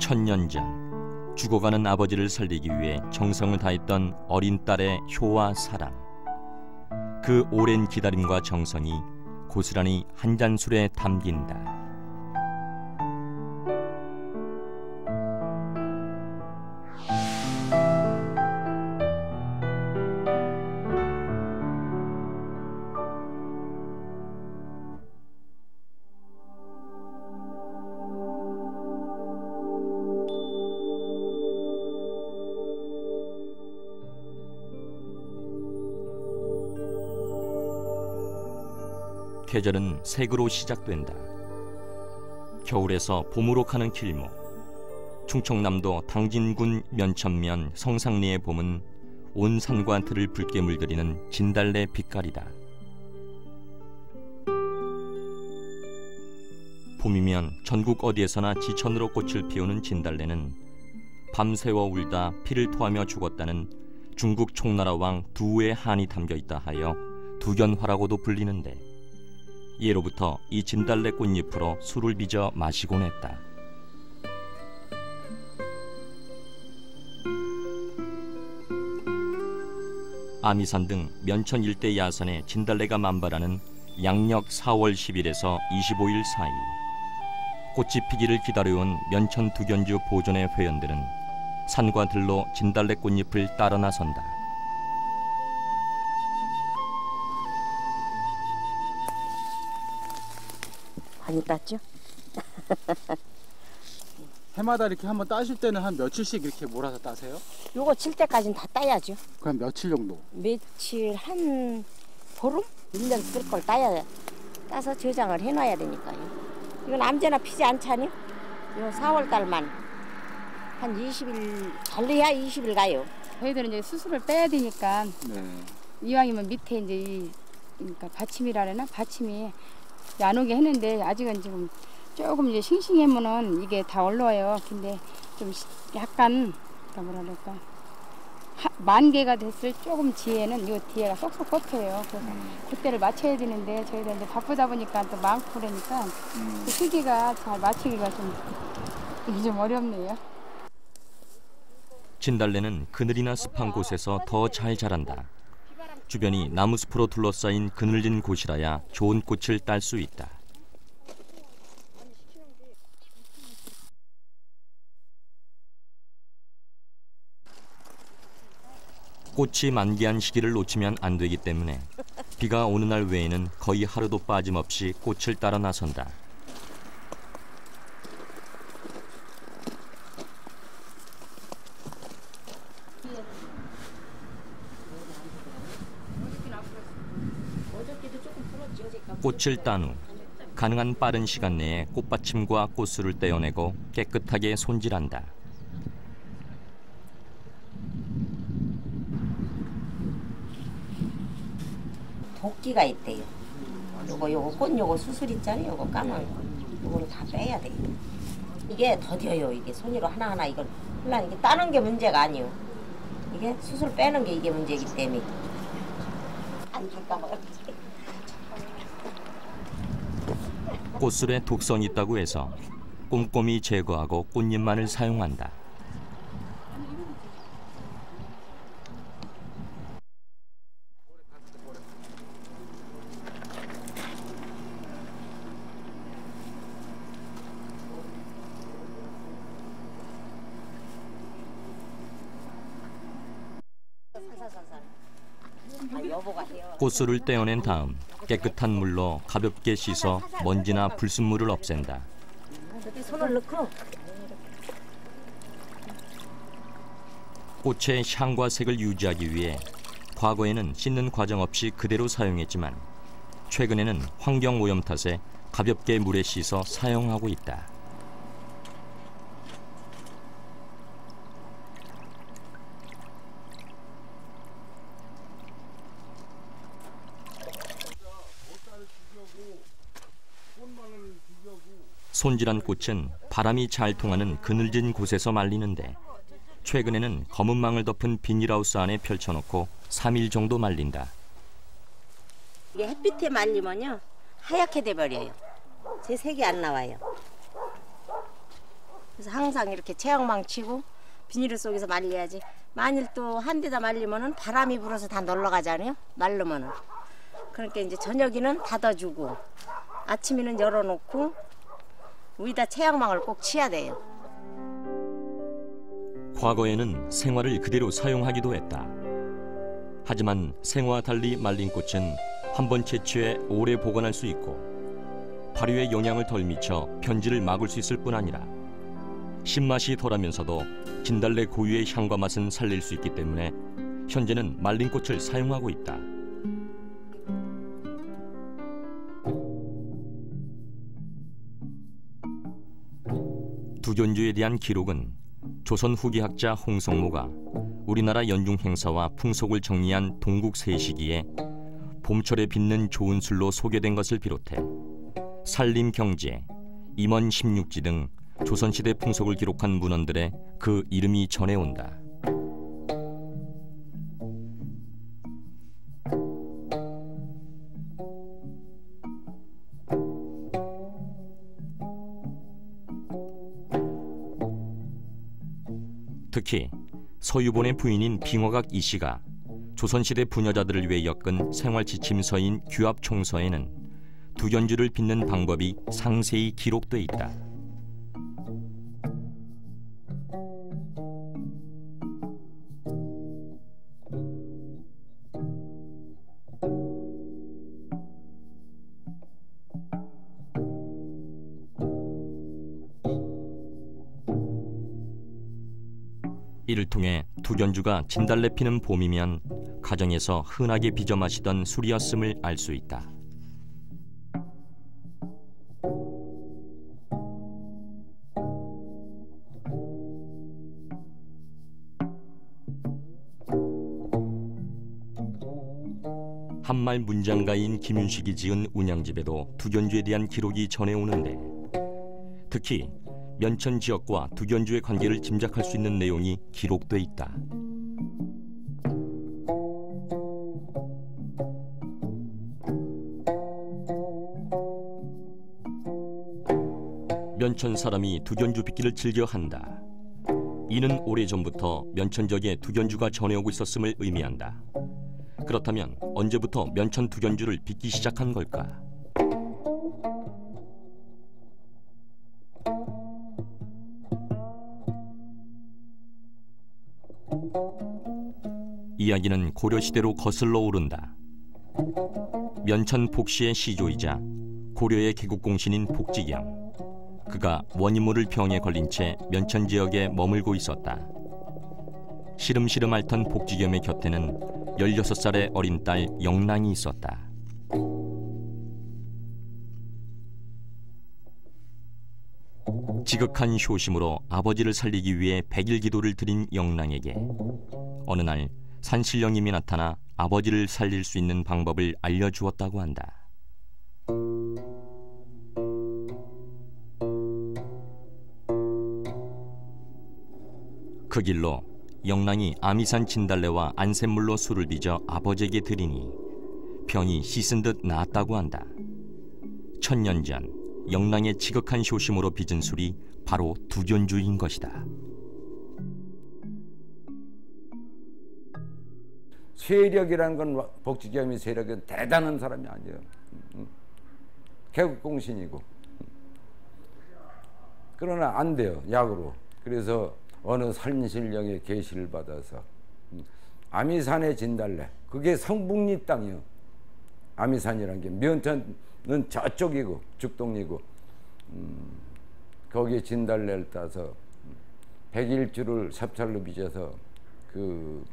천년 전 죽어가는 아버지를 살리기 위해 정성을 다했던 어린 딸의 효와 사랑. 그 오랜 기다림과 정성이 고스란히 한 잔 술에 담긴다. 계절은 색으로 시작된다. 겨울에서 봄으로 가는 길목. 충청남도 당진군 면천면 성상리의 봄은 온 산과 들을 붉게 물들이는 진달래 빛깔이다. 봄이면 전국 어디에서나 지천으로 꽃을 피우는 진달래는 밤새워 울다 피를 토하며 죽었다는 중국 총나라 왕 두의 한이 담겨 있다 하여 두견화라고도 불리는데, 예로부터 이 진달래 꽃잎으로 술을 빚어 마시곤 했다. 아미산 등 면천 일대 야산에 진달래가 만발하는 양력 4월 10일에서 25일 사이, 꽃이 피기를 기다려온 면천 두견주 보존의 회원들은 산과 들로 진달래 꽃잎을 따라 나선다. 많이 땄죠? 해마다 이렇게 한번 따실 때는 한 며칠씩 이렇게 몰아서 따세요? 요거 칠 때까지는 다 따야죠. 그럼 며칠 정도? 며칠 한 보름? 1년 쓸 걸 따서 저장을 해놔야 되니까요. 이건 아무데나 피지 않잖아요. 요 4월 달만 한 20일, 잘해야 20일 가요. 저희들은 이제 수술을 빼야 되니까 네. 이왕이면 밑에 이제 그러니까 받침이라나 받침이 안 오게 했는데, 아직은 지금 조금 이제 싱싱하면은 이게 다 올라와요. 근데 좀 약간 뭐라 그럴까, 만개가 됐을 조금 뒤에는 이 뒤에가 쏙쏙 꼽혀요. 그래서 그때를 맞춰야 되는데 저희들 이제 바쁘다 보니까 또 많고 그러니까 그 시기가 잘 맞추기가 좀 어렵네요. 진달래는 그늘이나 습한 곳에서 더 잘 자란다. 주변이 나무숲으로 둘러싸인 그늘진 곳이라야 좋은 꽃을 딸 수 있다. 꽃이 만개한 시기를 놓치면 안 되기 때문에 비가 오는 날 외에는 거의 하루도 빠짐없이 꽃을 따라 나선다. 꽃을 딴 후 가능한 빠른 시간 내에 꽃받침과 꽃술을 떼어내고 깨끗하게 손질한다. 도끼가 있대요. 요거 꽃 요거 수술 있잖아요. 요거 까만 거. 요거를 다 빼야 돼요. 이게 더뎌요. 이게 손으로 하나하나 이걸 이게 따는 게 문제가 아니에요. 이게 수술 빼는 게 이게 문제이기 때문에. 안 줄까 봐. 꽃술에 독성이 있다고 해서 꼼꼼히 제거하고 꽃잎만을 사용한다. 꽃술을 떼어낸 다음 깨끗한 물로 가볍게 씻어 먼지나 불순물을 없앤다. 손을 넣고 꽃의 향과 색을 유지하기 위해 과거에는 씻는 과정 없이 그대로 사용했지만 최근에는 환경 오염 탓에 가볍게 물에 씻어 사용하고 있다. 손질한 꽃은 바람이 잘 통하는 그늘진 곳에서 말리는데, 최근에는 검은 망을 덮은 비닐하우스 안에 펼쳐놓고 3일 정도 말린다. 이게 햇빛에 말리면요 하얗게 돼버려요. 제 색이 안 나와요. 그래서 항상 이렇게 체형망 치고 비닐 속에서 말려야지. 만일 또 한 대다 말리면은 바람이 불어서 다 널러가잖아요. 말르면은. 그러니까 이제 저녁에는 닫아주고 아침에는 열어놓고 위에다 체형망을 꼭 치야 돼요. 과거에는 생화를 그대로 사용하기도 했다. 하지만 생화와 달리 말린 꽃은 한 번 채취해 오래 보관할 수 있고 발효에 영향을 덜 미쳐 변질을 막을 수 있을 뿐 아니라 신맛이 덜하면서도 진달래 고유의 향과 맛은 살릴 수 있기 때문에 현재는 말린 꽃을 사용하고 있다. 두견주에 대한 기록은 조선 후기 학자 홍성모가 우리나라 연중 행사와 풍속을 정리한 동국세시기에 봄철에 빛는 좋은 술로 소개된 것을 비롯해 산림경제, 임원 16지 등 조선시대 풍속을 기록한 문헌들에 그 이름이 전해온다. 특히 서유본의 부인인 빙화각 이씨가 조선시대 부녀자들을 위해 엮은 생활지침서인 규합총서에는 두견주를 빚는 방법이 상세히 기록돼 있다. 이를 통해 두견주가 진달래 피는 봄이면 가정에서 흔하게 빚어 마시던 술이었음을 알 수 있다. 한말 문장가인 김윤식이 지은 운양집에도 두견주에 대한 기록이 전해오는데 특히 면천 지역과 두견주의 관계를 짐작할 수 있는 내용이 기록돼 있다. 면천 사람이 두견주 빚기를 즐겨한다. 이는 오래전부터 면천 지역에 두견주가 전해오고 있었음을 의미한다. 그렇다면 언제부터 면천 두견주를 빚기 시작한 걸까? 이야기는 고려시대로 거슬러 오른다. 면천 복시의 시조이자 고려의 개국공신인 복직영. 그가 원인모를 병에 걸린 채 면천 지역에 머물고 있었다. 시름시름 앓던 복직염의 곁에는 16살의 어린 딸 영랑이 있었다. 지극한 효심으로 아버지를 살리기 위해 100일 기도를 드린 영랑에게 어느 날 산신령님이 나타나 아버지를 살릴 수 있는 방법을 알려주었다고 한다. 그 길로 영랑이 아미산 진달래와 안샘물로 술을 빚어 아버지에게 드리니 병이 씻은 듯 나았다고 한다. 1000년 전 영랑의 지극한 효심으로 빚은 술이 바로 두견주인 것이다. 세력이라는 건 복직염이 세력은 대단한 사람이 아니에요. 개국공신이고. 그러나 안 돼요, 약으로. 그래서 어느 산신령의 계시를 받아서 아미산의 진달래, 그게 성북리 땅이요. 아미산이란 게 면천은 저쪽이고 죽동리고 거기에 진달래를 따서 100일주를 삽살로 빚어서 그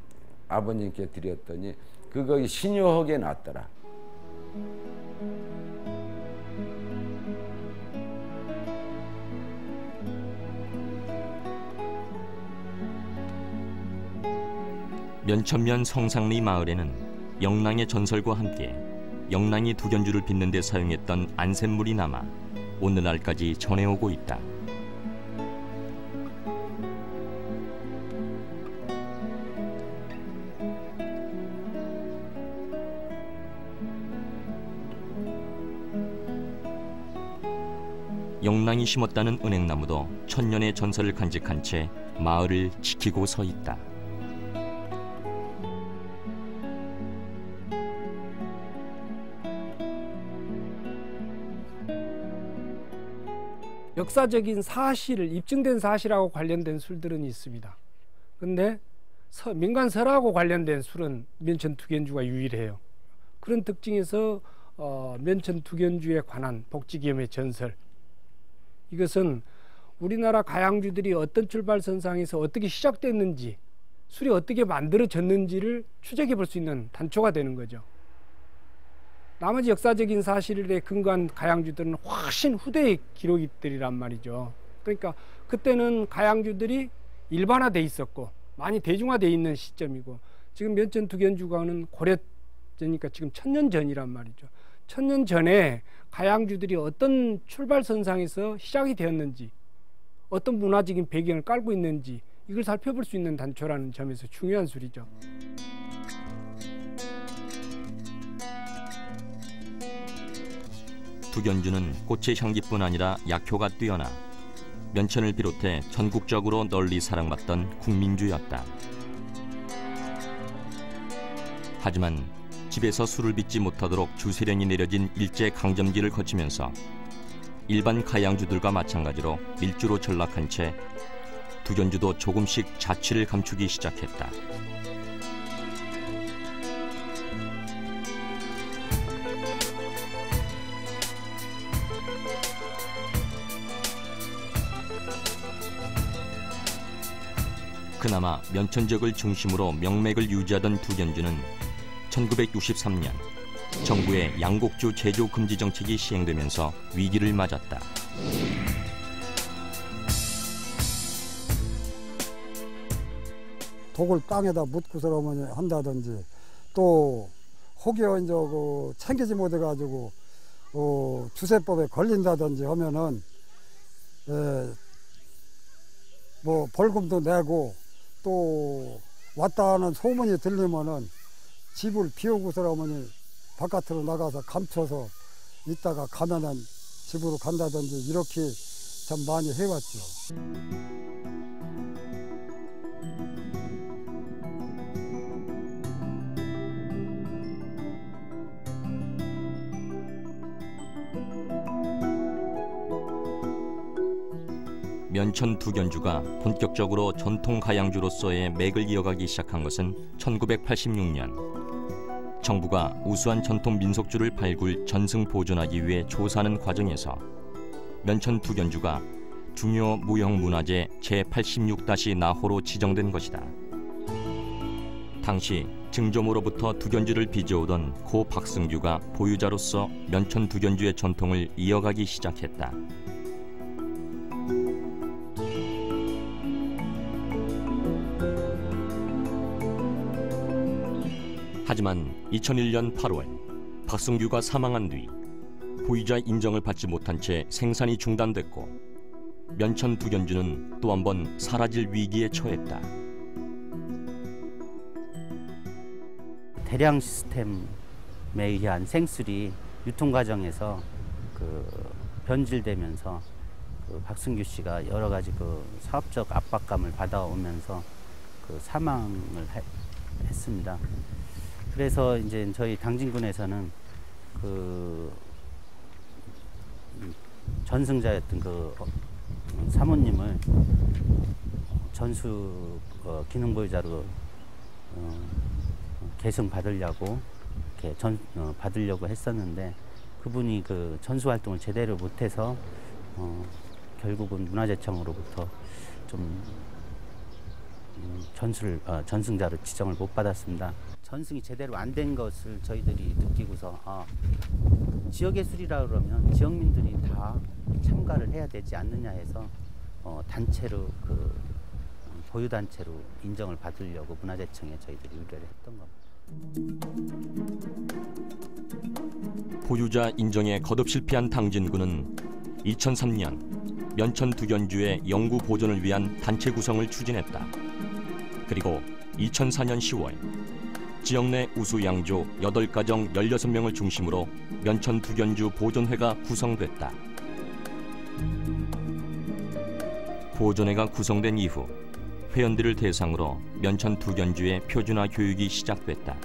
아버님께 드렸더니 그거 신효하게 났더라. 면천면 성상리 마을에는 영랑의 전설과 함께 영랑이 두견주를 빚는 데 사용했던 안샘물이 남아 오늘날까지 전해오고 있다. 영랑이 심었다는 은행나무도 천년의 전설을 간직한 채 마을을 지키고 서 있다. 역사적인 사실, 입증된 사실하고 관련된 술들은 있습니다. 근데 민간설하고 관련된 술은 면천 두견주가 유일해요. 그런 특징에서 면천 두견주에 관한 복지기염의 전설, 이것은 우리나라 가양주들이 어떤 출발선상에서 어떻게 시작됐는지, 술이 어떻게 만들어졌는지를 추적해 볼 수 있는 단초가 되는 거죠. 나머지 역사적인 사실에 근거한 가양주들은 훨씬 후대의 기록들이란 말이죠. 그러니까 그때는 가양주들이 일반화돼 있었고 많이 대중화돼 있는 시점이고, 지금 면천 두견주가는 고려전이니까 지금 1000년 전이란 말이죠. 1000년 전에 가양주들이 어떤 출발선상에서 시작이 되었는지, 어떤 문화적인 배경을 깔고 있는지, 이걸 살펴볼 수 있는 단초라는 점에서 중요한 술이죠. 두견주는 꽃의 향기뿐 아니라 약효가 뛰어나 면천을 비롯해 전국적으로 널리 사랑받던 국민주였다. 하지만 집에서 술을 빚지 못하도록 주세령이 내려진 일제강점기를 거치면서 일반 가양주들과 마찬가지로 밀주로 전락한 채 두견주도 조금씩 자취를 감추기 시작했다. 그나마 면천 지역을 중심으로 명맥을 유지하던 두견주는 1963년 정부의 양곡주 제조 금지 정책이 시행되면서 위기를 맞았다. 독을 땅에다 묻고서 한다든지, 또 혹여 이제 챙기지 못해가지고 주세법에 걸린다든지 하면은 뭐 벌금도 내고, 또 왔다 하는 소문이 들리면은 집을 비우고서라면 바깥으로 나가서 감춰서 있다가 가면은 집으로 간다든지, 이렇게 참 많이 해왔죠. 면천 두견주가 본격적으로 전통 가양주로서의 맥을 이어가기 시작한 것은 1986년. 정부가 우수한 전통 민속주를 발굴, 전승 보존하기 위해 조사하는 과정에서 면천 두견주가 중요 무형문화재 제86-나호로 지정된 것이다. 당시 증조모로부터 두견주를 빚어오던 고 박승규가 보유자로서 면천 두견주의 전통을 이어가기 시작했다. 하지만 2001년 8월 박승규가 사망한 뒤 보유자 인정을 받지 못한 채 생산이 중단됐고, 면천 두견주는 또 한 번 사라질 위기에 처했다. 대량 시스템에 의한 생술이 유통 과정에서 변질되면서 박승규 씨가 여러 가지 사업적 압박감을 받아오면서 사망을 했습니다. 그래서 이제 저희 당진군에서는 전승자였던 사모님을 전수 기능 보유자로 계승 받으려고 받으려고 했었는데, 그분이 전수 활동을 제대로 못해서 결국은 문화재청으로부터 좀 전승자로 지정을 못 받았습니다. 전승이 제대로 안 된 것을 저희들이 느끼고서 지역의 술이라 그러면 지역민들이 다 참가를 해야 되지 않느냐 해서 단체로 보유단체로 인정을 받으려고 문화재청에 저희들이 의뢰를 했던 겁니다. 보유자 인정에 거듭 실패한 당진군은 2003년 면천 두견주의 영구 보존을 위한 단체 구성을 추진했다. 그리고 2004년 10월 지역 내 우수 양조 8가정 16명을 중심으로 면천 두견주 보존회가 구성됐다. 보존회가 구성된 이후 회원들을 대상으로 면천 두견주의 표준화 교육이 시작됐다.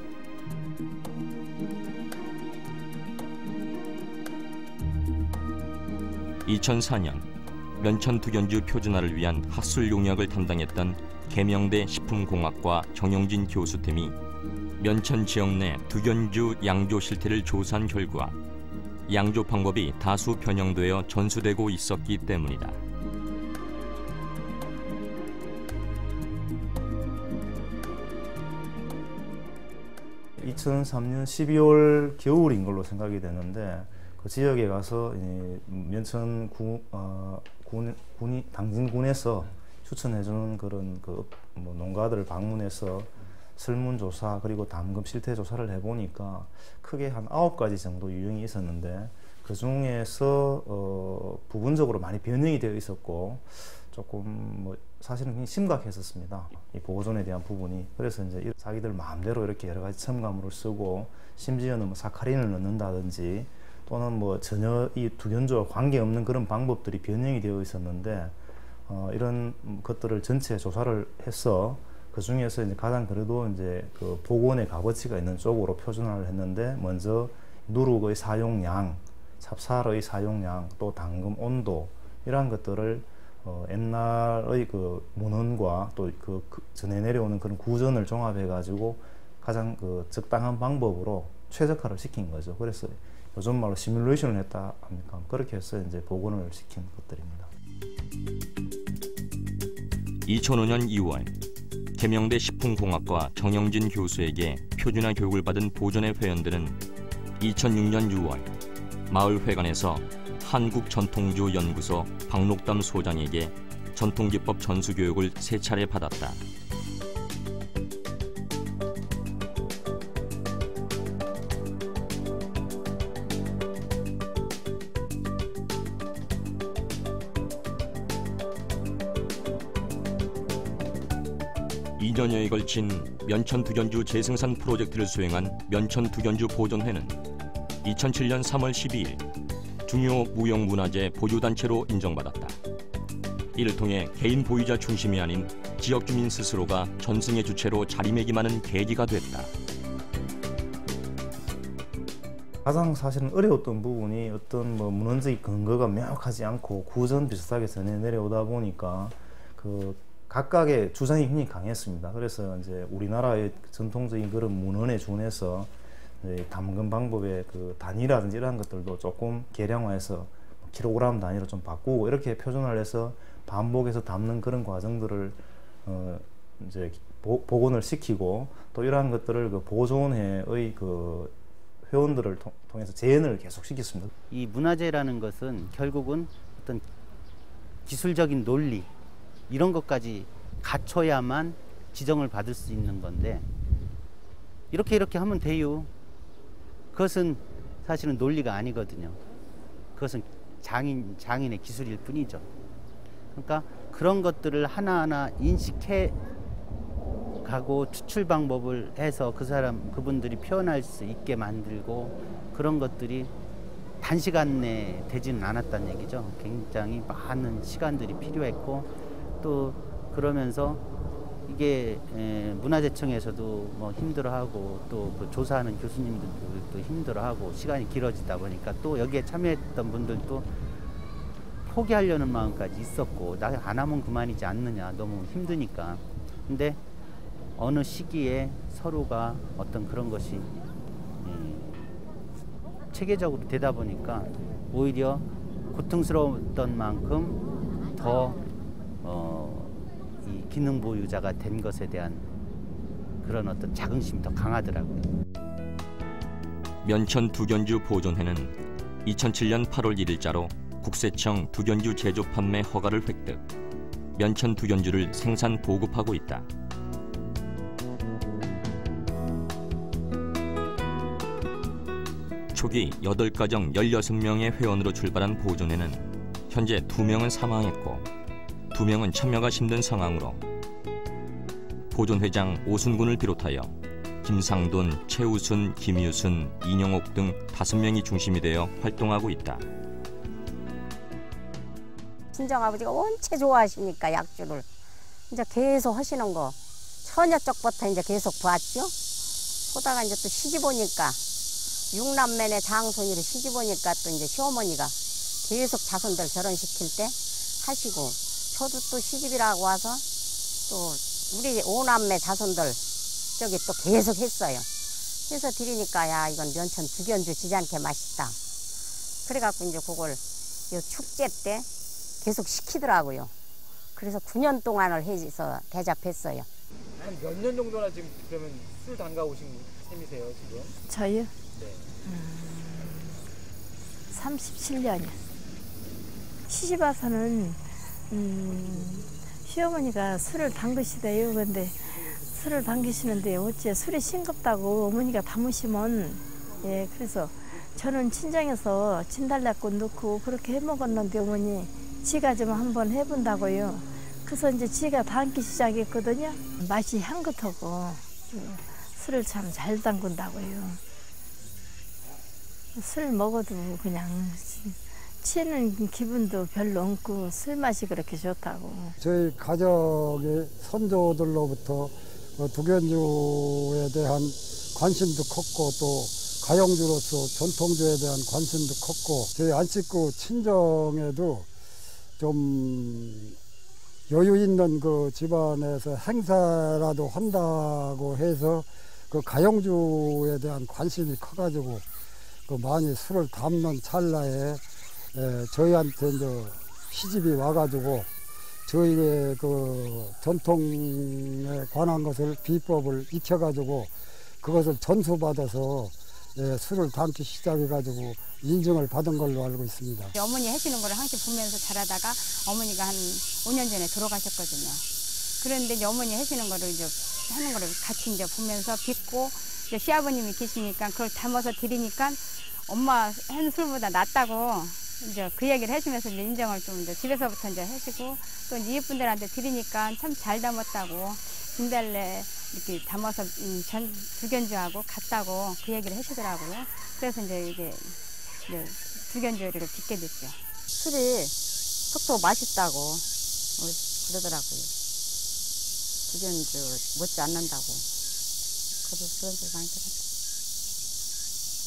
2004년 면천 두견주 표준화를 위한 학술 용역을 담당했던 계명대 식품공학과 정영진 교수팀이 면천 지역 내 두견주 양조 실태를 조사한 결과 양조 방법이 다수 변형되어 전수되고 있었기 때문이다. 2003년 12월 겨울인 걸로 생각이 되는데 그 지역에 가서 면천 군이 당진군에서 추천해주는 그런 뭐 농가들을 방문해서 설문조사 그리고 담금 실태 조사를 해보니까 크게 한 9가지 정도 유형이 있었는데 그 중에서 부분적으로 많이 변형이 되어 있었고 조금 뭐 사실은 굉장히 심각했었습니다. 이 보존에 대한 부분이. 그래서 이제 자기들 마음대로 이렇게 여러 가지 첨가물을 쓰고 심지어는 뭐 사카린을 넣는다든지 또는 뭐 전혀 이 두견주와 관계없는 그런 방법들이 변형이 되어 있었는데 이런 것들을 전체 조사를 해서 그 중에서 이제 가장 그래도 이제 그 보건의 값어치가 있는 쪽으로 표준화를 했는데 먼저 누룩의 사용량, 찹쌀의 사용량, 또 당금 온도 이러한 것들을 옛날의 그 문헌과 또 그 전해 내려오는 그런 구전을 종합해 가지고 가장 그 적당한 방법으로 최적화를 시킨 거죠. 그래서 요즘 말로 시뮬레이션을 했다 합니까? 그렇게 해서 이제 복원을 시킨 것들입니다. 2005년 2월 계명대 식품공학과 정영진 교수에게 표준화 교육을 받은 보존회 회원들은 2006년 6월 마을회관에서 한국전통주연구소 박록담 소장에게 전통기법 전수교육을 3차례 받았다. (2년여에) 걸친 면천 두견주 재생산 프로젝트를 수행한 면천 두견주 보존회는 2007년 3월 12일 중요 무형문화재 보유단체로 인정받았다. 이를 통해 개인 보유자 중심이 아닌 지역 주민 스스로가 전승의 주체로 자리매김하는 계기가 됐다. 가장 사실은 어려웠던 부분이 어떤 뭐 문헌적인 근거가 명확하지 않고 구전 비슷하게 전해 내려오다 보니까 그 각각의 주장이 굉장히 강했습니다. 그래서 이제 우리나라의 전통적인 그런 문헌에 준해서 담금 방법의 그 단위라든지 이런 것들도 조금 개량화해서 킬로그램 단위로 좀 바꾸고 이렇게 표준화를 해서 반복해서 담는 그런 과정들을 이제 복원을 시키고 또 이러한 것들을 그 보존회의 그 회원들을 통해서 재현을 계속 시켰습니다. 이 문화재라는 것은 결국은 어떤 기술적인 논리 이런 것까지 갖춰야만 지정을 받을 수 있는 건데 이렇게 하면 돼요. 그것은 사실은 논리가 아니거든요. 그것은 장인의 기술일 뿐이죠. 그러니까 그런 것들을 하나하나 인식해 가고 추출 방법을 해서 그분들이 표현할 수 있게 만들고 그런 것들이 단시간 내에 되지는 않았다는 얘기죠. 굉장히 많은 시간들이 필요했고 또 그러면서 이게 문화재청에서도 뭐 힘들어하고 또 그 조사하는 교수님들도 힘들어하고 시간이 길어지다 보니까 또 여기에 참여했던 분들도 포기하려는 마음까지 있었고 나 안 하면 그만이지 않느냐 너무 힘드니까. 근데 어느 시기에 서로가 어떤 그런 것이 체계적으로 되다 보니까 오히려 고통스러웠던 만큼 더 이 기능 보유자가 된 것에 대한 그런 어떤 자긍심이 더 강하더라고요. 면천 두견주 보존회는 2007년 8월 1일자로 국세청 두견주 제조 판매 허가를 획득, 면천 두견주를 생산 보급하고 있다. 초기 8가정 16명의 회원으로 출발한 보존회는 현재 2명은 사망했고 2명은 참여가 힘든 상황으로 보존회장 오순군을 비롯하여 김상돈, 최우순, 김유순, 이영옥 등 5명이 중심이 되어 활동하고 있다. 친정아버지가 원체 좋아하시니까 약주를 이제 계속 하시는 거 처녀 쪽부터 이제 계속 봤죠. 보다가 이제 또 시집 오니까 육남매네 장손이를 시집 오니까 또 이제 시어머니가 계속 자손들 결혼시킬 때 하시고 저도 또 시집이라고 와서 또 우리 오남매 자손들 저기 또 계속 했어요. 해서 드리니까 야 이건 면천 두견주 지지않게 맛있다. 그래갖고 이제 그걸 요 축제 때 계속 시키더라고요. 그래서 9년 동안을 해서 대접했어요. 한 몇 년 정도나 지금 그러면 술 담가 오신 셈이세요 지금? 저요? 네. 37년이요. 시집 와서는 시어머니가 술을 담그시대요. 근데 술을 담기시는데 어째 술이 싱겁다고 어머니가 담으시면 예 그래서 저는 친정에서 진달래꽃 넣고 그렇게 해 먹었는데 어머니 지가 좀 한번 해본다고요. 그래서 이제 지가 담기 시작했거든요. 맛이 향긋하고 술을 참 잘 담근다고요. 술 먹어도 그냥 취하는 기분도 별로 없고 술 맛이 그렇게 좋다고. 저희 가족의 선조들로부터 두견주에 대한 관심도 컸고 또 가영주로서 전통주에 대한 관심도 컸고 저희 안식구 친정에도 좀 여유 있는 그 집안에서 행사라도 한다고 해서 그 가영주에 대한 관심이 커가지고 그 많이 술을 담는 찰나에 저희한테 이제 시집이 와가지고 저희의 그 전통에 관한 것을 비법을 익혀가지고 그것을 전수받아서 술을 담기 시작해가지고 인증을 받은 걸로 알고 있습니다. 어머니 하시는 거를 항상 보면서 잘하다가 어머니가 한 5년 전에 돌아가셨거든요. 그런데 이제 어머니 하시는 거를 이제 하는 거를 같이 이제 보면서 빚고 이제 시아버님이 계시니까 그걸 담아서 드리니까 엄마 하는 술보다 낫다고 이제 그 얘기를 해주면서 이제 인정을 좀 이제 집에서부터 이제 하시고 또 이제 이웃분들한테 드리니까 참 잘 담았다고 진달래 이렇게 담아서 두견주하고 같다고 그 얘기를 하시더라고요. 그래서 이제 이게 두견주를 빚게 됐죠. 술이 톡톡 맛있다고 그러더라고요. 두견주 못지 않는다고. 그래서 그런 소리 많이 들었어요.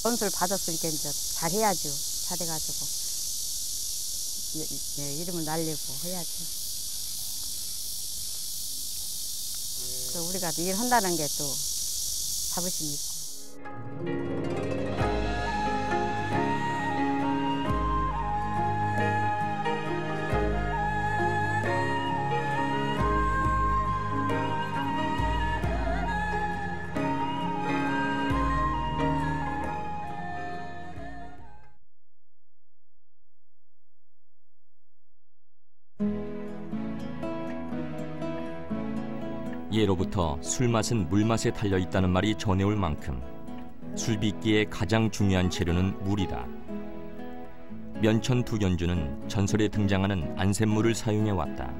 전술 받았으니까 이제 잘해야죠. 잘해가지고 이름을 날리고 해야죠. 또 우리가 일한다는 게 또 자부심이 있고. 예로부터 술맛은 물맛에 달려있다는 말이 전해올 만큼 술빚기의 가장 중요한 재료는 물이다. 면천 두견주는 전설에 등장하는 안샘물을 사용해왔다.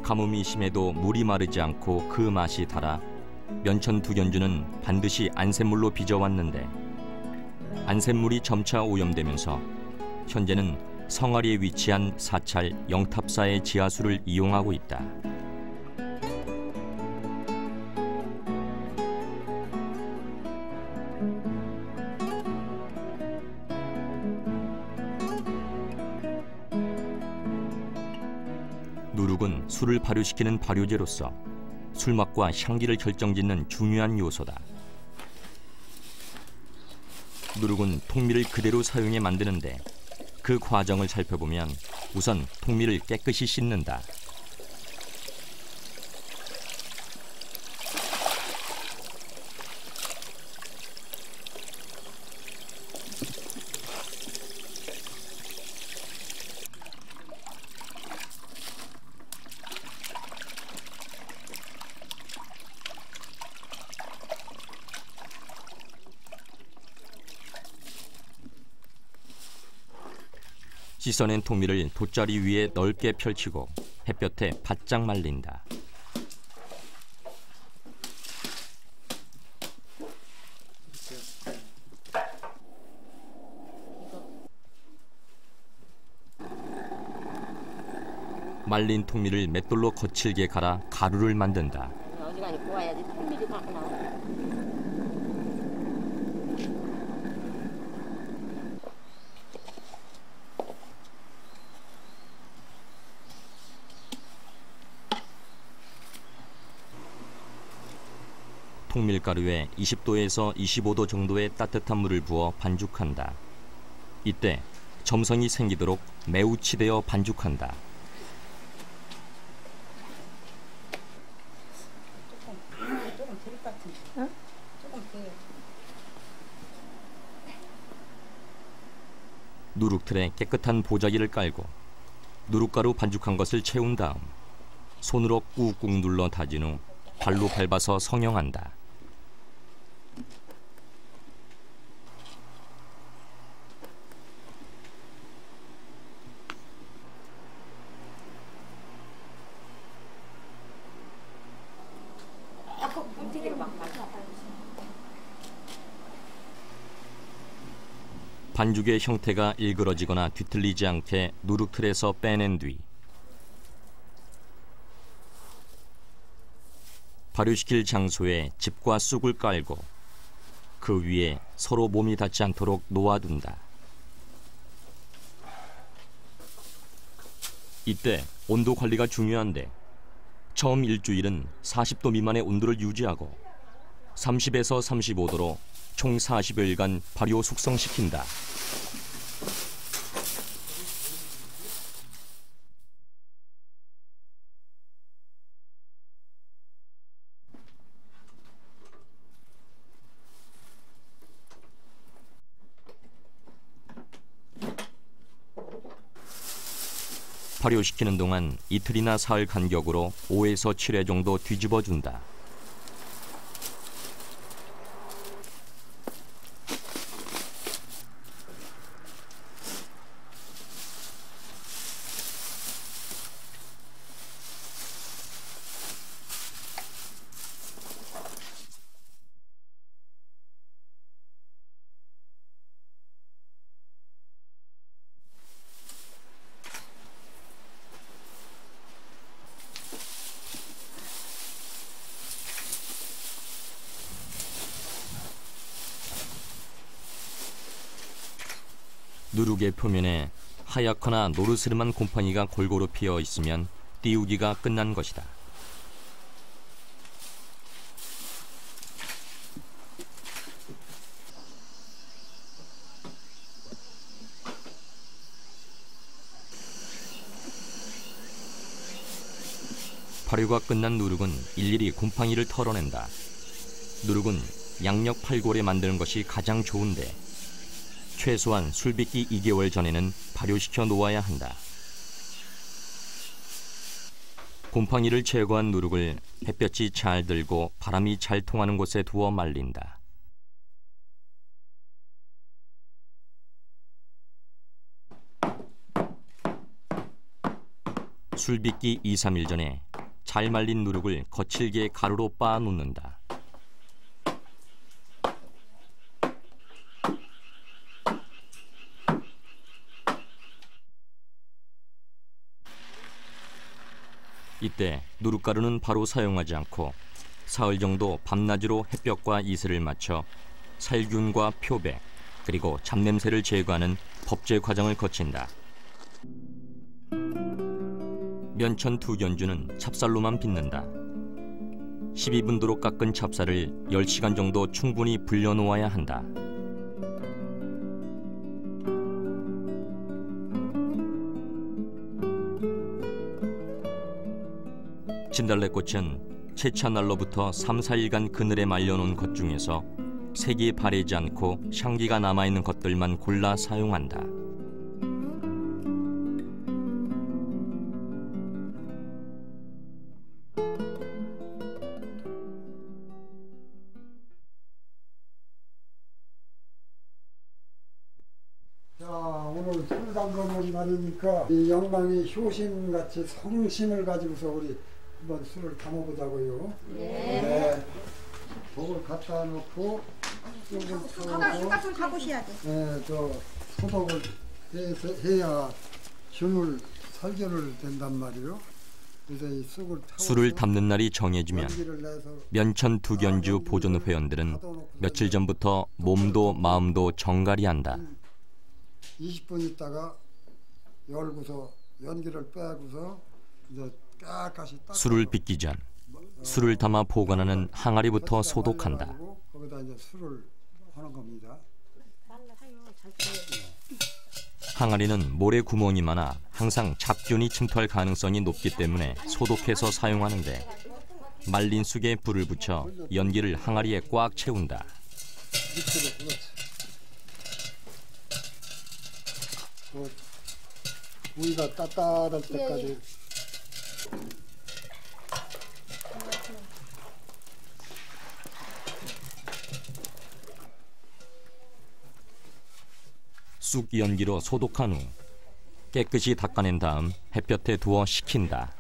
가뭄이 심해도 물이 마르지 않고 그 맛이 달아 면천 두견주는 반드시 안샘물로 빚어왔는데 안샘물이 점차 오염되면서 현재는 성아리에 위치한 사찰 영탑사의 지하수를 이용하고 있다. 누룩은 술을 발효시키는 발효제로서 술맛과 향기를 결정짓는 중요한 요소다. 누룩은 통밀을 그대로 사용해 만드는데 그 과정을 살펴보면 우선 통밀을 깨끗이 씻는다. 씻어낸 통밀을 돗자리 위에 넓게 펼치고 햇볕에 바짝 말린다. 말린 통밀을 맷돌로 거칠게 갈아 가루를 만든다. 어지간히 구워야지 통밀이 막 나와. 통밀가루에 20도에서 25도 정도의 따뜻한 물을 부어 반죽한다. 이때 점성이 생기도록 매우 치대어 반죽한다. 누룩틀에 깨끗한 보자기를 깔고 누룩가루 반죽한 것을 채운 다음 손으로 꾹꾹 눌러 다진 후 발로 밟아서 성형한다. 반죽의 형태가 일그러지거나 뒤틀리지 않게 누룩틀에서 빼낸 뒤 발효시킬 장소에 짚과 쑥을 깔고 그 위에 서로 몸이 닿지 않도록 놓아둔다. 이때 온도 관리가 중요한데 처음 일주일은 40도 미만의 온도를 유지하고 30에서 35도로 총 40여일간 발효 숙성시킨다. 발효시키는 동안 이틀이나 사흘 간격으로 5에서 7회 정도 뒤집어준다. 누룩의 표면에 하얗거나 노르스름한 곰팡이가 골고루 피어 있으면 띄우기가 끝난 것이다. 발효가 끝난 누룩은 일일이 곰팡이를 털어낸다. 누룩은 양력 8골에 만드는 것이 가장 좋은데 최소한 술 빚기 2개월 전에는 발효시켜 놓아야 한다. 곰팡이를 제거한 누룩을 햇볕이 잘 들고 바람이 잘 통하는 곳에 두어 말린다. 술 빚기 2-3일 전에 잘 말린 누룩을 거칠게 가루로 빻아 놓는다. 이때 누룩가루는 바로 사용하지 않고 사흘 정도 밤낮으로 햇볕과 이슬을 맞춰 살균과 표백 그리고 잡냄새를 제거하는 법제 과정을 거친다. 면천 두견주는 찹쌀로만 빚는다. 12분도로 깎은 찹쌀을 10시간 정도 충분히 불려놓아야 한다. 진달래꽃은 채취한 날로부터 3-4일간 그늘에 말려놓은 것 중에서 색이 바래지 않고 향기가 남아있는 것들만 골라 사용한다. 자, 오늘 술 담그는 날이니까 이 영광이 효심같이 성심을 가지고서 우리 한번 술을 담아보자고요. 네. 복을 갖다 놓고 요걸 펴고 가보셔야 돼. 네, 저 소독을 해야 균을 설교를 된단 말이요. 그래서 이 쑥을 타고 술을 담는 날이 정해지면 면천 두견주 보존 회원들은 며칠 전부터 몸도 마음도 정갈이한다. 20분 있다가 열고서 연기를 빼고서 이제 깨끗이 닦아서 술을 빚기 전 술을 담아 보관하는 항아리부터 소독한다. 거기다 이제 술을 하는 겁니다. 항아리는 모래 구멍이 많아 항상 잡균이 침투할 가능성이 높기 때문에 소독해서 사용하는데 말린 쑥에 불을 붙여 연기를 항아리에 꽉 채운다. 우유가 따뜻할 때까지. 쑥 연기로 소독한 후 깨끗이 닦아낸 다음 햇볕에 두어 식힌다.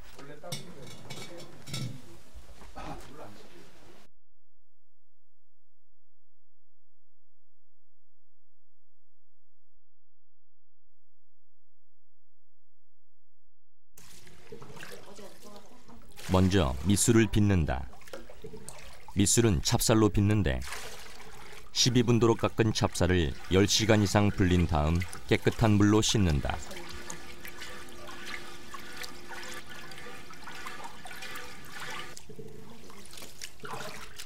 먼저 밑술을 빚는다. 밑술은 찹쌀로 빚는데 12분도로 깎은 찹쌀을 10시간 이상 불린 다음 깨끗한 물로 씻는다.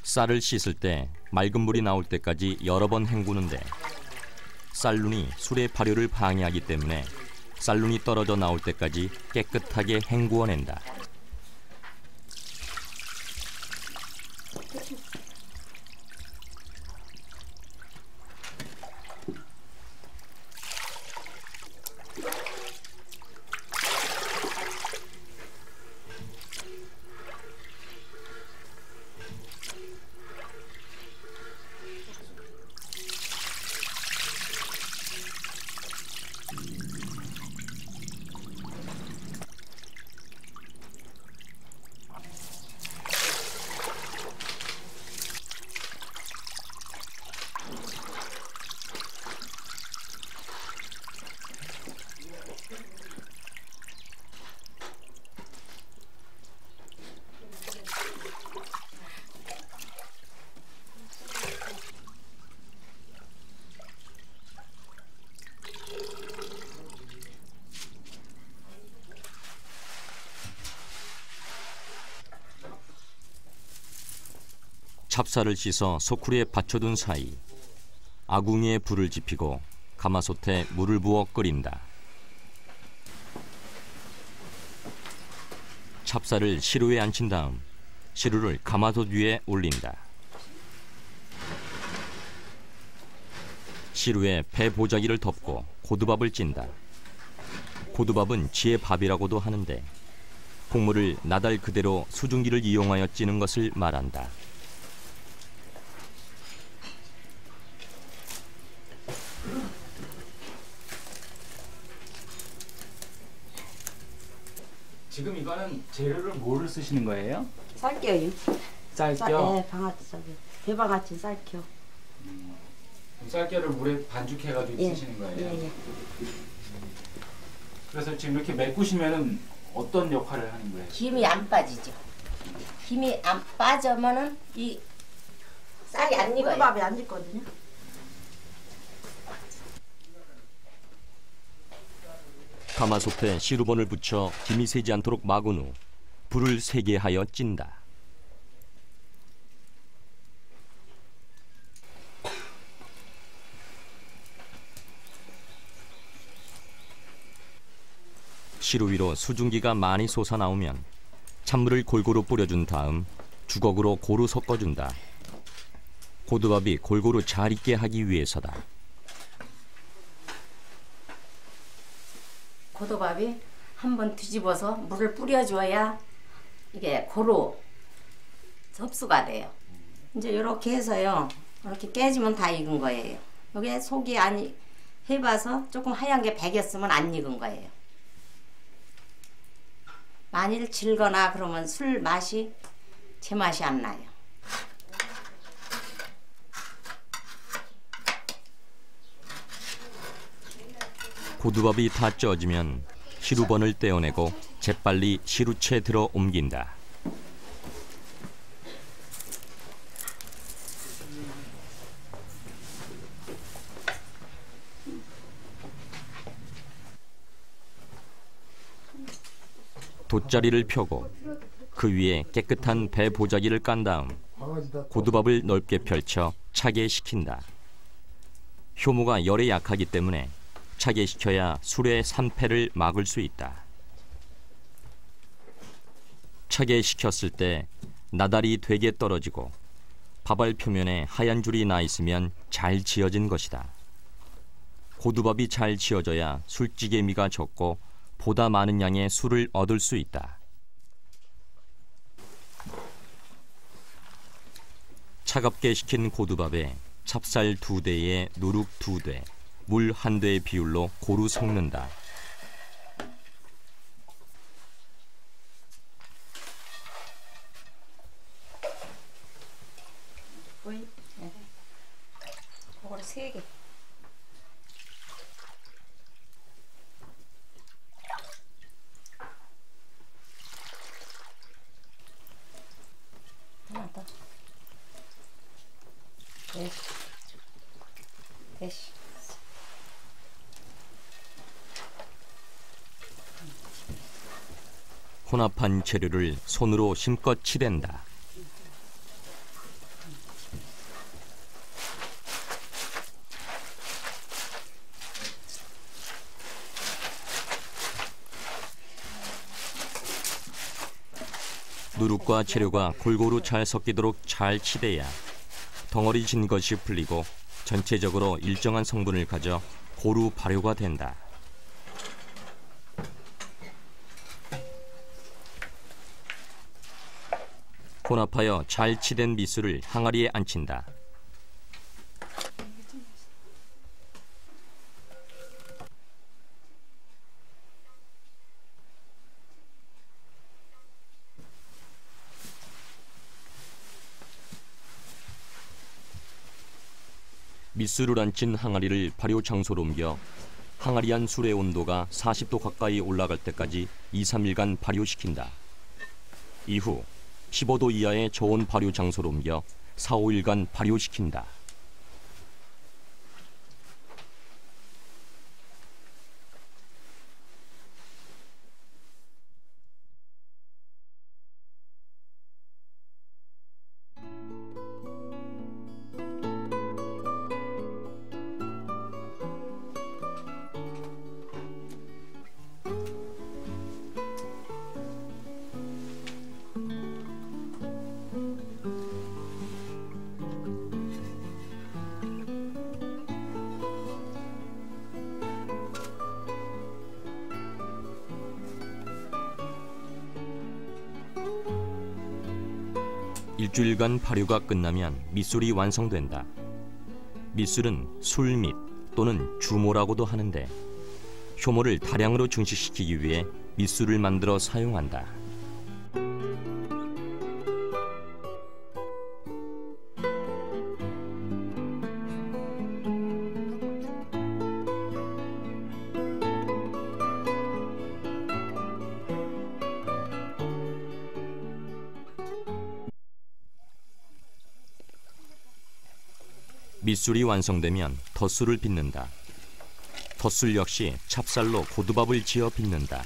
쌀을 씻을 때 맑은 물이 나올 때까지 여러 번 헹구는데 쌀눈이 술의 발효를 방해하기 때문에 쌀눈이 떨어져 나올 때까지 깨끗하게 헹구어낸다. 찹쌀을 씻어 소쿠리에 받쳐둔 사이 아궁이에 불을 지피고 가마솥에 물을 부어 끓인다. 찹쌀을 시루에 앉힌 다음 시루를 가마솥 위에 올린다. 시루에 배 보자기를 덮고 고두밥을 찐다. 고두밥은 지의 밥이라고도 하는데 국물을 나달 그대로 수증기를 이용하여 찌는 것을 말한다. 지금 이거는 재료를 뭐를 쓰시는 거예요? 쌀겨요. 쌀겨? 네, 방아찌 쌀겨. 대방아찌 쌀겨. 쌀겨를 물에 반죽해가지고 예. 쓰시는 거예요? 예, 예. 그래서 지금 이렇게 메꾸시면은 어떤 역할을 하는 거예요? 김이 안 빠지죠. 김이 안 빠져면은 이 쌀이 안 익어요. 밥이 안 익거든요. 가마솥에 시루번을 붙여 김이 새지 않도록 막은 후 불을 세게 하여 찐다. 시루 위로 수증기가 많이 솟아나오면 찬물을 골고루 뿌려준 다음 주걱으로 고루 섞어준다. 고두밥이 골고루 잘 익게 하기 위해서다. 고두밥이 한번 뒤집어서 물을 뿌려줘야 이게 고루 흡수가 돼요. 이제 이렇게 해서요. 이렇게 깨지면 다 익은 거예요. 여기에 속이 안 해봐서 조금 하얀 게 배겼으면 안 익은 거예요. 만일 질거나 그러면 술 맛이 제 맛이 안 나요. 고두밥이 다 쪄지면 시루번을 떼어내고 재빨리 시루채 들어 옮긴다. 돗자리를 펴고 그 위에 깨끗한 배 보자기를 깐 다음 고두밥을 넓게 펼쳐 차게 식힌다. 효모가 열에 약하기 때문에 차게 식혀야 술의 산패를 막을 수 있다. 차게 식혔을 때 나달이 되게 떨어지고 밥알 표면에 하얀 줄이 나 있으면 잘 지어진 것이다. 고두밥이 잘 지어져야 술찌개미가 적고 보다 많은 양의 술을 얻을 수 있다. 차갑게 식힌 고두밥에 찹쌀 2대에 누룩 2대, 물 1대의 비율로 고루 섞는다. 이거를 3개. 하나 더. 됐어. 혼합한 재료를 손으로 힘껏 치댄다. 누룩과 재료가 골고루 잘 섞이도록 잘 치대야 덩어리 진 것이 풀리고 전체적으로 일정한 성분을 가져 고루 발효가 된다. 혼합하여 잘 치댄 밑술을 항아리에 앉힌다. 밑술을 앉힌 항아리를 발효 장소로 옮겨 항아리 안 술의 온도가 40도 가까이 올라갈 때까지 2-3일간 발효시킨다. 이후 15도 이하의 저온 발효 장소로 옮겨 4-5일간 발효시킨다. 일주일간 발효가 끝나면 밑술이 완성된다. 밑술은 술밑 또는 주모라고도 하는데 효모를 다량으로 증식시키기 위해 밑술을 만들어 사용한다. 밑술이 완성되면 덧술을 빚는다. 덧술 역시 찹쌀로 고두밥을 지어 빚는다.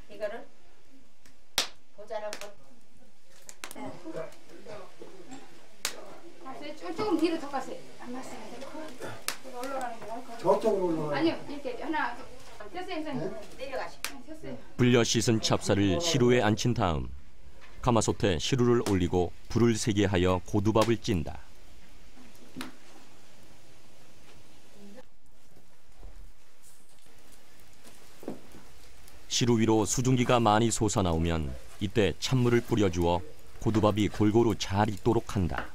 이거를 보자를 조금 뒤로 더 가세요. 안 맞어요. 올라가는 거. 저쪽으로 올라가. 아니요, 이렇게 하나, 됐어요, 선생님. 내려가시. 됐어요. 불려 씻은 찹쌀을 시루에 앉힌 다음 가마솥에 시루를 올리고 불을 세게 하여 고두밥을 찐다. 시루 위로 수증기가 많이 솟아나오면 이때 찬물을 뿌려주어 고두밥이 골고루 잘 익도록 한다.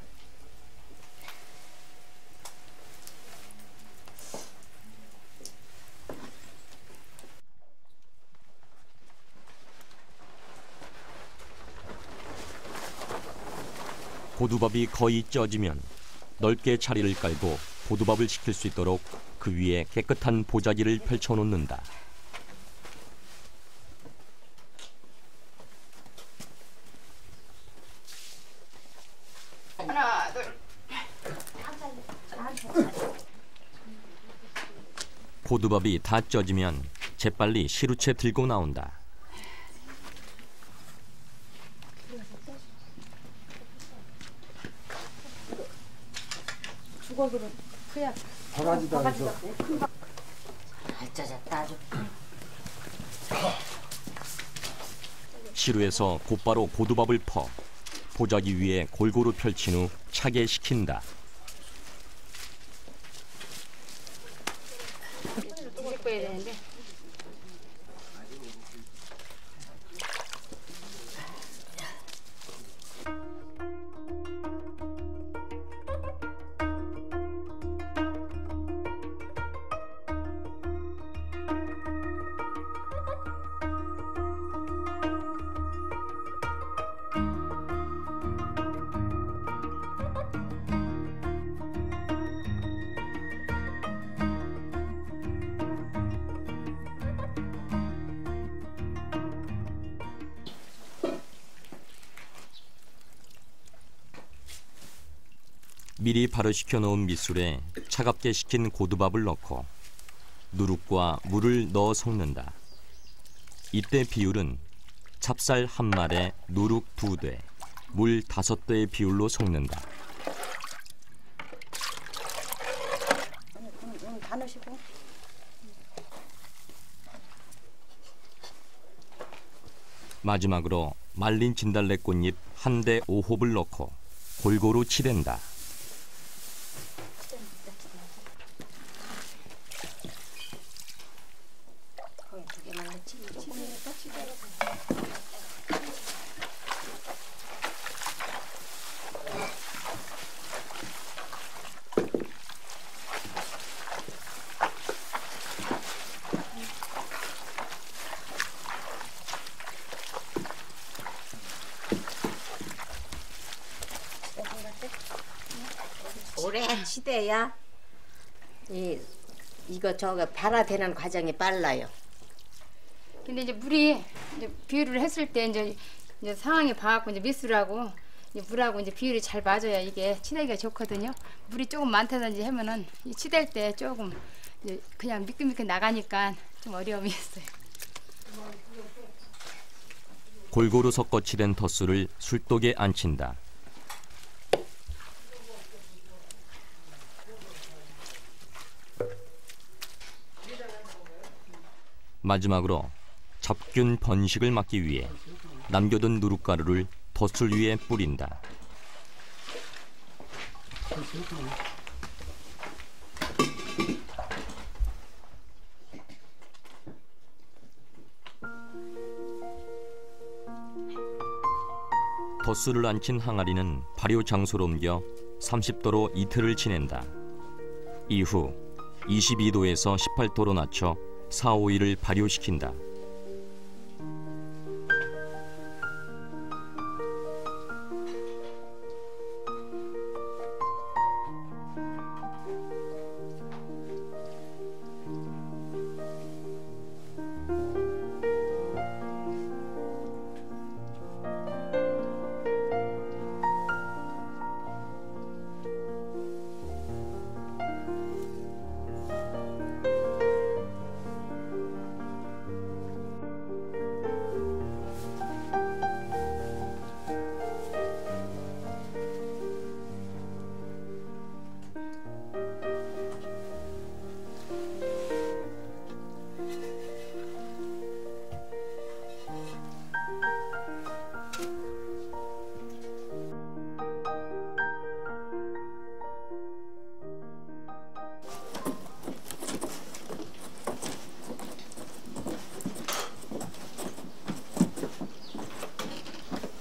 고두밥이 거의 쪄지면 넓게 자리를 깔고 고두밥을 식힐 수 있도록 그 위에 깨끗한 보자기를 펼쳐놓는다. 하나, 둘. 고두밥이 다 쪄지면 재빨리 시루채 들고 나온다. 주걱으로 그야 바가지다 해서. 잘 짜졌다 아주. 시루에서 곧바로 고두밥을 퍼 보자기 위에 골고루 펼친 후 차게 식힌다. 뒤집어야 되는데. 미리 발효시켜 놓은 밑술에 차갑게 식힌 고두밥을 넣고 누룩과 물을 넣어 섞는다. 이때 비율은 찹쌀 1말에 누룩 2대, 물 5대의 비율로 섞는다. 다 넣으시고. 마지막으로 말린 진달래 꽃잎 1대 5홉을 넣고 골고루 치댄다. 오래 치대야 이거 저거 발화되는 과정이 빨라요. 근데 이제 물이 이제 비율을 했을 때 이제 상황이 봐갖고 이제 밑술하고 이제 물하고 이제 비율이 잘 맞아야 이게 치대기가 좋거든요. 물이 조금 많다든지 하면은 이 치댈 때 조금 이제 그냥 미끌미끌 나가니까 좀 어려움이 있어요. 골고루 섞어 치댄 덧술을 술독에 안친다. 마지막으로 잡균 번식을 막기 위해 남겨둔 누룩가루를 덧술 위에 뿌린다. 덧술을 안친 항아리는 발효 장소로 옮겨 30도로 이틀을 지낸다. 이후 22도에서 18도로 낮춰 4, 5일을 발효시킨다.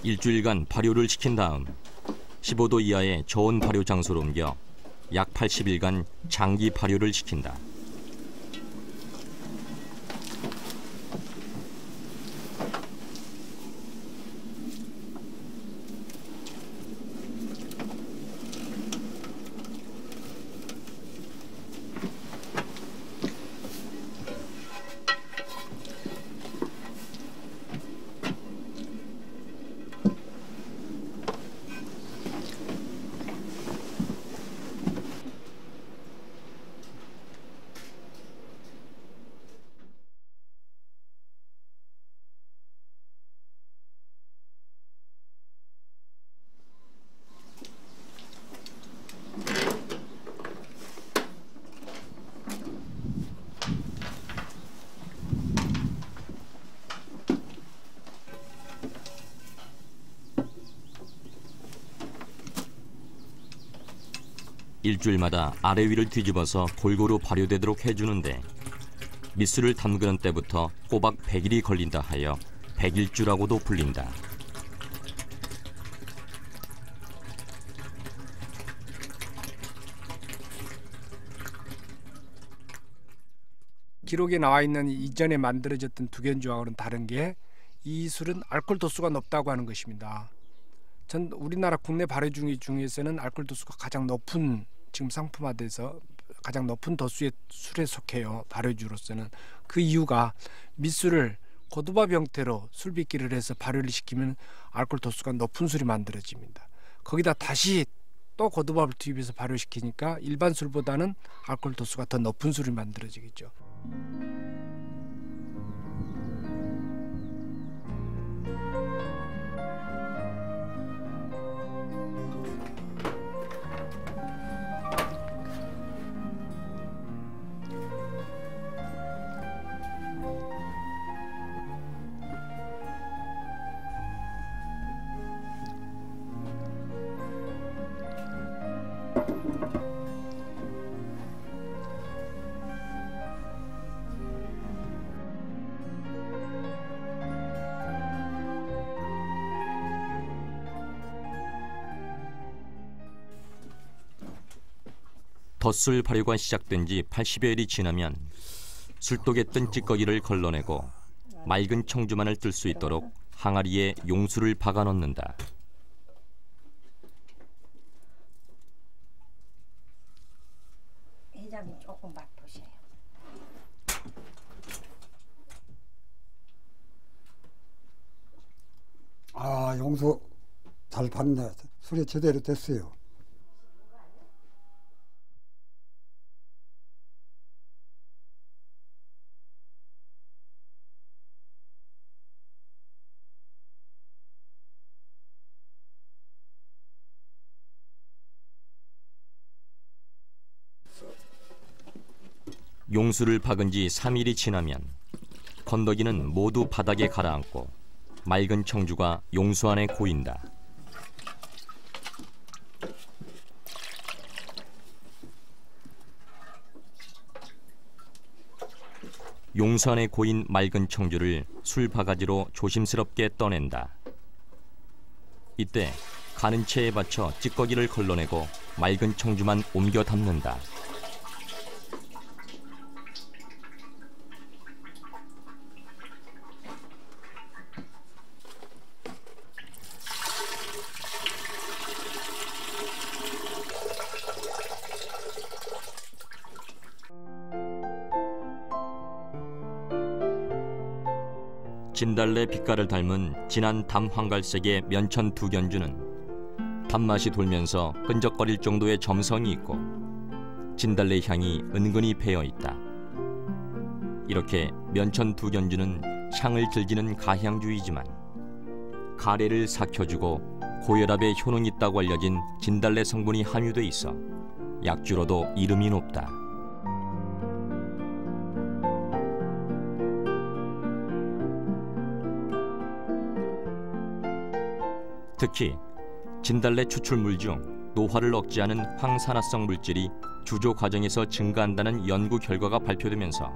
일주일간 발효를 시킨 다음 15도 이하의 저온 발효 장소로 옮겨 약 80일간 장기 발효를 시킨다. 일주일마다 아래 위를 뒤집어서 골고루 발효되도록 해주는데 밑술을 담그는 때부터 꼬박 100일이 걸린다 하여 100일주라고도 불린다. 기록에 나와 있는 이전에 만들어졌던 두견주하고는 다른 게 이 술은 알코올 도수가 높다고 하는 것입니다. 전 우리나라 국내 발효 중에서는 알코올 도수가 가장 높은, 지금 상품화돼서 가장 높은 도수의 술에 속해요. 발효주로서는. 그 이유가 밑술을 고두밥 형태로 술빚기를 해서 발효를 시키면 알코올 도수가 높은 술이 만들어집니다. 거기다 다시 또 고두밥을 투입해서 발효시키니까 일반 술보다는 알코올 도수가 더 높은 술이 만들어지겠죠. 덧술 발효가 시작된 지 80여일이 지나면 술독에 뜬 찌꺼기를 걸러내고 맑은 청주만을 뜰 수 있도록 항아리에 용수를 박아 넣는다. 회장님 조금 맛보세요. 아, 용수 잘 봤네. 술이 제대로 됐어요. 용수를 박은 지 3일이 지나면 건더기는 모두 바닥에 가라앉고 맑은 청주가 용수 안에 고인다. 용수 안에 고인 맑은 청주를 술 바가지로 조심스럽게 떠낸다. 이때 가는 채에 받쳐 찌꺼기를 걸러내고 맑은 청주만 옮겨 담는다. 진달래 빛깔을 닮은 진한 담황갈색의 면천 두견주는 단맛이 돌면서 끈적거릴 정도의 점성이 있고 진달래 향이 은근히 배어 있다. 이렇게 면천 두견주는 향을 즐기는 가향주이지만 가래를 삭혀주고 고혈압에 효능이 있다고 알려진 진달래 성분이 함유돼 있어 약주로도 이름이 높다. 특히 진달래 추출물 중 노화를 억제하는 황산화성 물질이 주조 과정에서 증가한다는 연구 결과가 발표되면서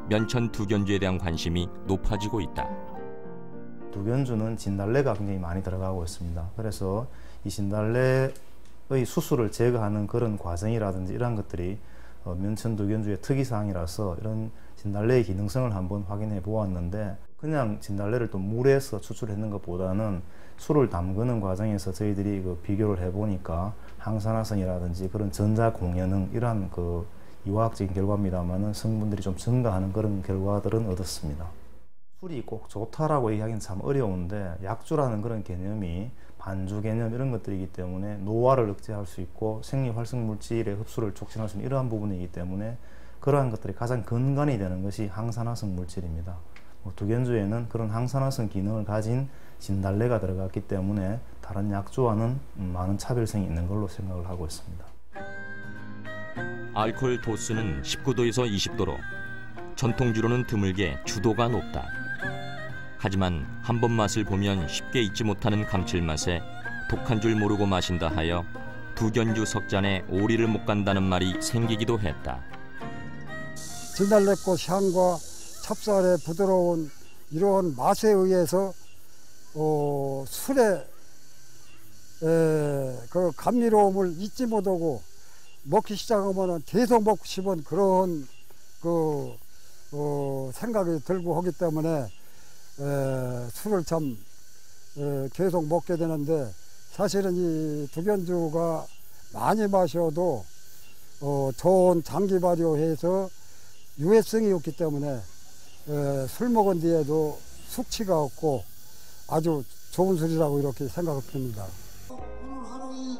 면천 두견주에 대한 관심이 높아지고 있다. 두견주는 진달래가 굉장히 많이 들어가고 있습니다. 그래서 이 진달래의 수수를 제거하는 그런 과정이라든지 이런 것들이 면천 두견주의 특이사항이라서 이런 진달래의 기능성을 한번 확인해 보았는데, 그냥 진달래를 또 물에서 추출했는 것보다는 술을 담그는 과정에서 저희들이 그 비교를 해보니까 항산화성이라든지 그런 전자공연능 이러한 그 이화학적인 결과입니다만은 성분들이 좀 증가하는 그런 결과들은 얻었습니다. 술이 꼭 좋다라고 얘기하기는 참 어려운데, 약주라는 그런 개념이 반주 개념 이런 것들이기 때문에 노화를 억제할 수 있고 생리활성물질의 흡수를 촉진할 수 있는 이러한 부분이기 때문에 그러한 것들이 가장 근간이 되는 것이 항산화성 물질입니다. 두견주에는 그런 항산화성 기능을 가진 진달래가 들어갔기 때문에 다른 약주와는 많은 차별성이 있는 걸로 생각을 하고 있습니다. 알코올 도수는 19도에서 20도로 전통주로는 드물게 주도가 높다. 하지만 한 번 맛을 보면 쉽게 잊지 못하는 감칠맛에 독한 줄 모르고 마신다 하여 두견주 석잔에 오리를 못 간다는 말이 생기기도 했다. 진달래꽃 향과 찹쌀의 부드러운 이러한 맛에 의해서 술의 그 감미로움을 잊지 못하고 먹기 시작하면 계속 먹고 싶은 그런 그 생각이 들고 하기 때문에 술을 참 계속 먹게 되는데, 사실은 이 두견주가 많이 마셔도 좋은 장기 발효해서 유해성이 없기 때문에 술 먹은 뒤에도 숙취가 없고 아주 좋은 술이라고 이렇게 생각을 합니다. 오늘 하루의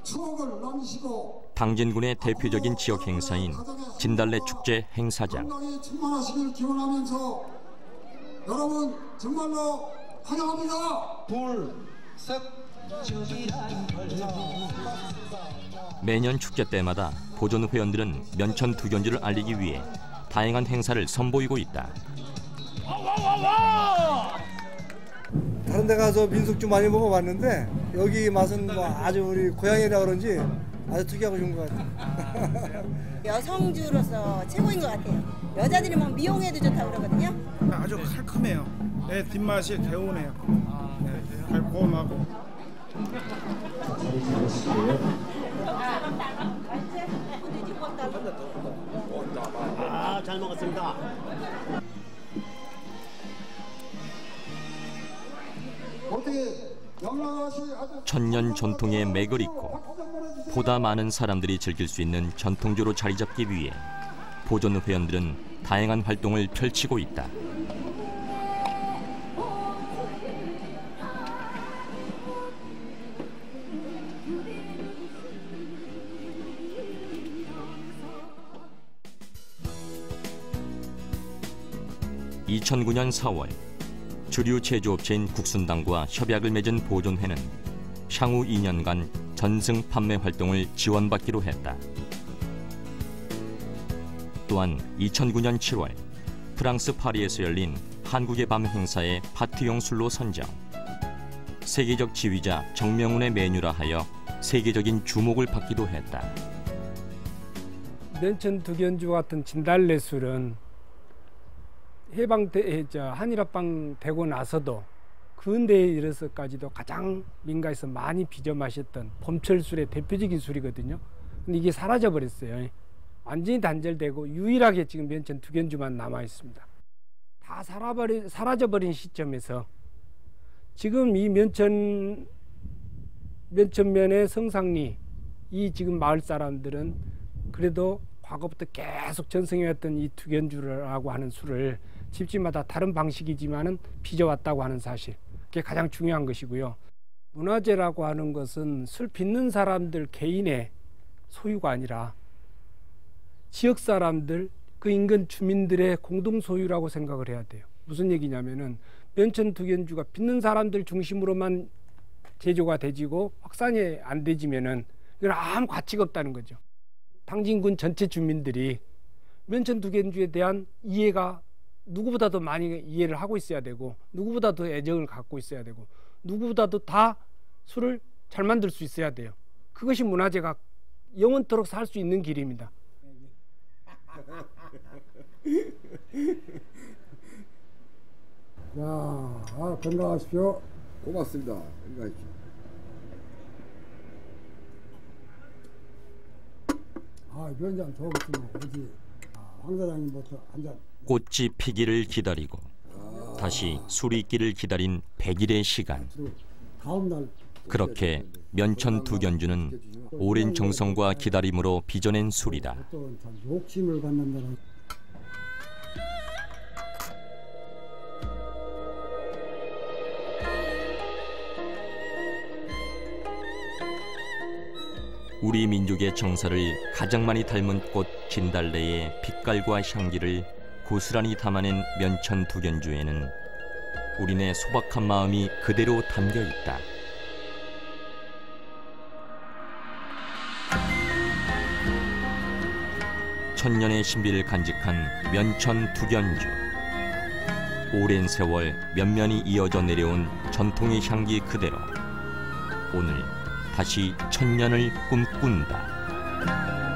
추억을 남기시고 당진군의 대표적인 지역 행사인 진달래 축제 행사장. 건강이 충만하시길 기원하면서 여러분 정말로 환영합니다. 둘, 셋. 매년 축제 때마다 보존 회원들은 면천 두견주를 알리기 위해 다양한 행사를 선보이고 있다. 다른 데 가서 민속주 많이 먹어봤는데 여기 맛은 뭐 아주 우리 고향이라 그런지 아주 특이하고 좋은 것 같아요. 여성주로서 최고인 것 같아요. 여자들이 뭐 미용에도 좋다고 그러거든요. 아주 칼칼해요. 네, 뒷맛이 개운해요. 네, 달콤하고. 아, 잘 먹었습니다. 천년 전통의 맥을 잇고 보다 많은 사람들이 즐길 수 있는 전통주로 자리 잡기 위해 보존 회원들은 다양한 활동을 펼치고 있다. (2009년 4월) 주류 제조업체인 국순당과 협약을 맺은 보존회는 향후 2년간 전승 판매 활동을 지원받기로 했다. 또한 2009년 7월 프랑스 파리에서 열린 한국의 밤 행사에 파티용 술로 선정. 세계적 지휘자 정명훈의 메뉴라 하여 세계적인 주목을 받기도 했다. 면천 두견주 같은 진달래 술은 한일합방 되고 나서도 근대에 이르서까지도 가장 민가에서 많이 빚어 마셨던 봄철술의 대표적인 술이거든요. 근데 이게 사라져 버렸어요. 완전히 단절되고 유일하게 지금 면천 두견주만 남아 있습니다. 다 사라져 버린 시점에서 지금 이 면천면의 성상리 이 지금 마을 사람들은 그래도 과거부터 계속 전승해왔던 이 두견주라고 하는 술을 집집마다 다른 방식이지만은 빚어왔다고 하는 사실, 그게 가장 중요한 것이고요. 문화재라고 하는 것은 술 빚는 사람들 개인의 소유가 아니라 지역 사람들, 그 인근 주민들의 공동 소유라고 생각을 해야 돼요. 무슨 얘기냐면은 면천 두견주가 빚는 사람들 중심으로만 제조가 되지고 확산이 안 되지면은 이건 아무 가치가 없다는 거죠. 당진군 전체 주민들이 면천 두견주에 대한 이해가 누구보다도 많이 이해를 하고 있어야 되고, 누구보다도 애정을 갖고 있어야 되고, 누구보다도 다 술을 잘 만들 수 있어야 돼요. 그것이 문화재가 영원토록 살 수 있는 길입니다. 야, 건강하십시오. 고맙습니다. 건강하십시오. 면장 좋겠지만 어디 황 사장님부터 한 잔. 꽃이 피기를 기다리고 다시 술이 있기를 기다린 100일의 시간. 다음 날 그렇게 면천 두견주는 오랜 정성과 기다림으로 빚어낸 술이다. 또 참 욕심을 갖는다는. 우리 민족의 정서를 가장 많이 닮은 꽃 진달래의 빛깔과 향기를 고스란히 담아낸 면천 두견주에는 우리네 소박한 마음이 그대로 담겨 있다. 천년의 신비를 간직한 면천 두견주. 오랜 세월 면면이 이어져 내려온 전통의 향기 그대로 오늘 다시 천년을 꿈꾼다.